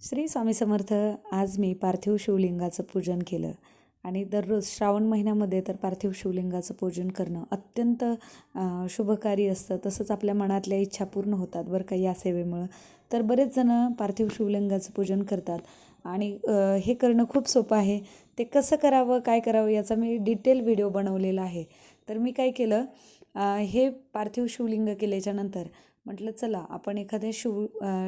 श्री स्वामी समर्थ. आज मी पार्थिव शिवलिंगाचं पूजन केलं आणि दररोज श्रावण महिन्यामध्ये तर पार्थिव शिवलिंगाचं पूजन करणं अत्यंत शुभकारी असतं. तसंच आपल्या मनातल्या इच्छा पूर्ण होतात बरं का या सेवेमुळं. तर बरेच जणं पार्थिव शिवलिंगाचं पूजन करतात आणि हे करणं खूप सोपं आहे. ते कसं करावं, काय करावं याचा मी डिटेल व्हिडिओ बनवलेला आहे. तर मी काय केलं, हे पार्थिव शिवलिंग केल्याच्यानंतर म्हटलं चला आपण एखाद्या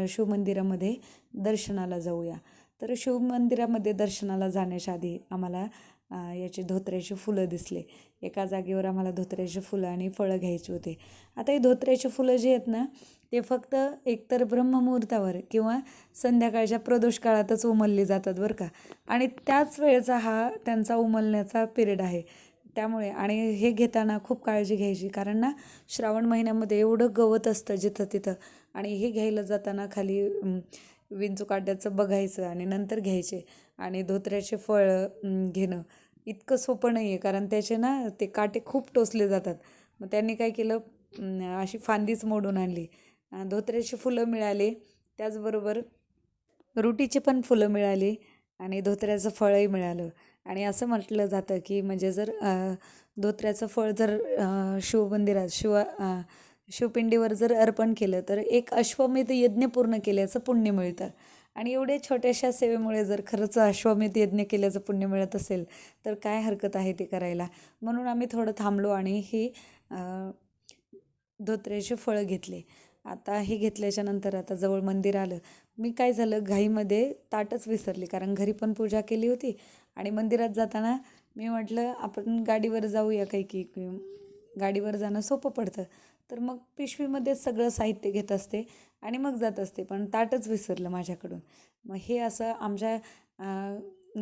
शिवमंदिरामध्ये दर्शनाला जाऊया. तर शिवमंदिरामध्ये दर्शनाला जाण्याच्या आधी आम्हाला याचे धोत्र्याची फुलं दिसले. एका जागेवर आम्हाला धोत्र्याची फुलं आणि फळं घ्यायची होते. आता ही धोत्र्याची फुलं जी आहेत ना, ते फक्त एकतर ब्रह्ममुहूर्तावर किंवा संध्याकाळच्या प्रदोष काळातच उमलली जातात बरं का. आणि त्याच वेळेचा हा त्यांचा उमलण्याचा पिरियड आहे. त्यामुळे आणि हे घेताना खूप काळजी घ्यायची, कारण ना श्रावण महिन्यामध्ये एवढं गवत असतं जिथं तिथं. आणि हे घ्यायला जाताना खाली विंचू काट्याचं बघायचं आणि नंतर घ्यायचे. आणि धोत्र्याचे फळ घेणं इतकं सोपं नाही आहे, कारण त्याचे ना ते काटे खूप टोचले जातात. मग त्यांनी काय केलं, अशी फांदीच मोडून आणली. धोत्र्याची फुलं मिळाली, त्याचबरोबर रुटीची पण फुलं मिळाली आणि धोत्र्याचं फळही मिळालं. आणि असं म्हटलं जातं की म्हणजे जर धोत्र्याचं फळ जर शिवमंदिरात शिवपिंडीवर जर अर्पण केलं तर एक अश्वमेध यज्ञ पूर्ण केल्याचं पुण्य मिळतं. आणि एवढ्या छोट्याशा सेवेमुळे जर खरंच अश्वमेध यज्ञ केल्याचं पुण्य मिळत असेल तर काय हरकत आहे ते करायला. म्हणून आम्ही थोडं थांबलो आणि ही धोत्र्याचे फळं घेतले. आता हे घेतल्याच्या नंतर आता जवळ मंदिर आलं. मी काय झालं, घाईमध्ये ताटच विसरली, कारण घरी पण पूजा केली होती आणि मंदिरात जाताना मी म्हटलं आपण गाडीवर जाऊया काही की गाडीवर जाणं सोपं पडतं. तर मग पिशवीमध्ये सगळं साहित्य घेत असते आणि मग जात असते, पण ताटच विसरलं माझ्याकडून. मग हे असं आमच्या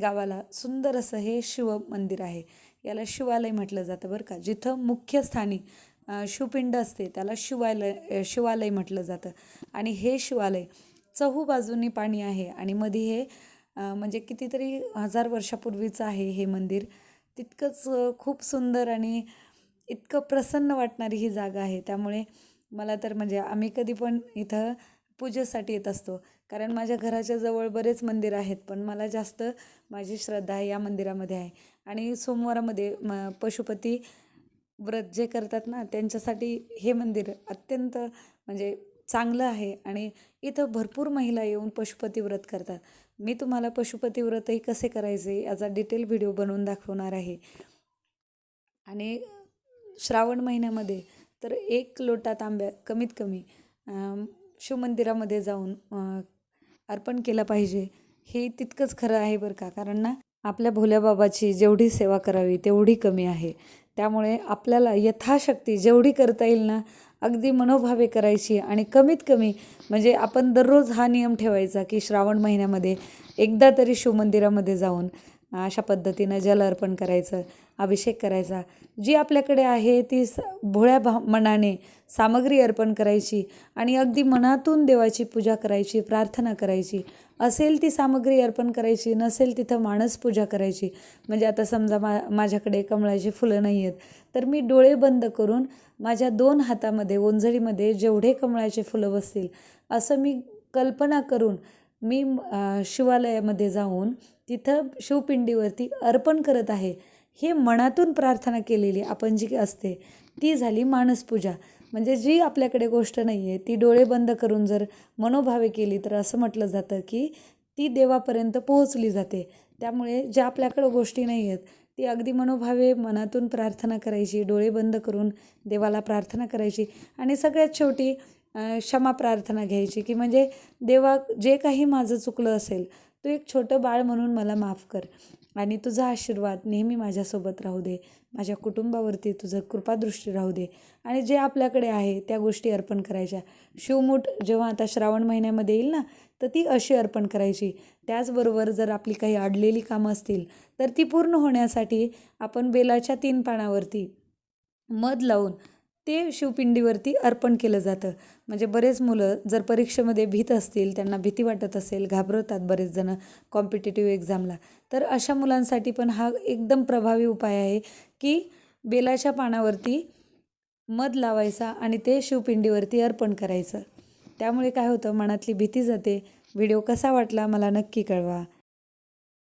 गावाला सुंदर असं हे शिव मंदिर आहे. याला शिवालय म्हटलं जातं बरं का. जिथं मुख्य स्थानी शिवपिंड असते त्याला शिवालय म्हटलं जातं. आणि हे शिवालय चहूबाजूंनी पाणी आहे आणि मध्ये हे म्हणजे कितीतरी हजार वर्षापूर्वीचं आहे हे मंदिर. तितकंच खूप सुंदर आणि इतकं प्रसन्न वाटणारी ही जागा आहे. त्यामुळे मला तर म्हणजे आम्ही कधी पण इथं पूजेसाठी येत असतो, कारण माझ्या घराच्या जवळ बरेच मंदिर आहेत, पण मला जास्त माझी श्रद्धा या मंदिरामध्ये आहे. आणि सोमवारामध्ये पशुपती व्रत जे करतात ना त्यांच्यासाठी हे मंदिर अत्यंत म्हणजे चांगलं आहे. आणि इथं भरपूर महिला येऊन पशुपती व्रत करतात. मी तुम्हाला पशुपती व्रतही कसे करायचे याचा डिटेल व्हिडिओ बनवून दाखवणार आहे. आणि श्रावण महिन्यामध्ये तर 1 लोटा तांब्या कमीत कमी शिवमंदिरामध्ये जाऊन अर्पण केलं पाहिजे. हे तितकंच खरं आहे बरं का, कारण ना आपल्या भोल्या बाबाची जेवढी सेवा करावी तेवढी कमी आहे. त्यामुळे आपल्याला यथाशक्ती जेवढी करता येईल ना अगदी मनोभावे करायची. आणि कमीत कमी म्हणजे आपण दररोज हा नियम ठेवायचा की श्रावण महिन्यामध्ये एकदा तरी शिवमंदिरामध्ये जाऊन अशा पद्धतीनं जल अर्पण करायचं, अभिषेक करायचा. जी आपल्याकडे आहे ती भोळ्या मनाने सामग्री अर्पण करायची आणि अगदी मनातून देवाची पूजा करायची, प्रार्थना करायची. असेल ती सामग्री अर्पण करायची, नसेल तिथं मानस पूजा करायची. म्हणजे आता समजा माझ्याकडे कमळाची फुलं नाही आहेत, तर मी डोळे बंद करून माझ्या 2 हातामध्ये ओंजळीमध्ये जेवढे कमळाचे फुलं बसतील असं मी कल्पना करून मी शिवालयामध्ये जाऊन तिथं शिवपिंडीवरती अर्पण करत आहे. हे मनातून प्रार्थना केलेली आपण जी असते ती झाली मानसपूजा. म्हणजे जी आपल्याकडे गोष्ट नाही आहे ती डोळे बंद करून जर मनोभावे केली तर असं म्हटलं जातं की ती देवापर्यंत पोहोचली जाते. त्यामुळे ज्या आपल्याकडं गोष्टी नाही आहेत ती अगदी मनोभावे मनातून प्रार्थना करायची, डोळे बंद करून देवाला प्रार्थना करायची. आणि सगळ्यात शेवटी क्षमा प्रार्थना घ्यायची की म्हणजे देवा जे काही माझं चुकलं असेल तू एक छोटं बाळ म्हणून मला माफ कर आणि तुझा आशीर्वाद नेहमी माझ्यासोबत राहू दे, माझ्या कुटुंबावरती तुझं कृपादृष्टी राहू दे. आणि जे आपल्याकडे आहे त्या गोष्टी अर्पण करायच्या. शिवमूठ जेव्हा आता श्रावण महिन्यामध्ये येईल ना तर ती अशी अर्पण करायची. त्याचबरोबर जर आपली काही अडलेली कामं असतील तर ती पूर्ण होण्यासाठी आपण बेलाच्या 3 पानावरती मध लावून ते शिवपिंडीवरती अर्पण केलं जातं. म्हणजे बरेच मुलं जर परीक्षेमध्ये भीत असतील, त्यांना भीती वाटत असेल, घाबरतात बरेच जणं कॉम्पिटिटिव्ह एक्झामला, तर अशा मुलांसाठी पण हा एकदम प्रभावी उपाय आहे की बेलाच्या पानावरती मध लावायचा आणि ते शिवपिंडीवरती अर्पण करायचं. त्यामुळे काय होतं, मनातली भीती जाते, व्हिडिओ कसा वाटला मला नक्की कळवा.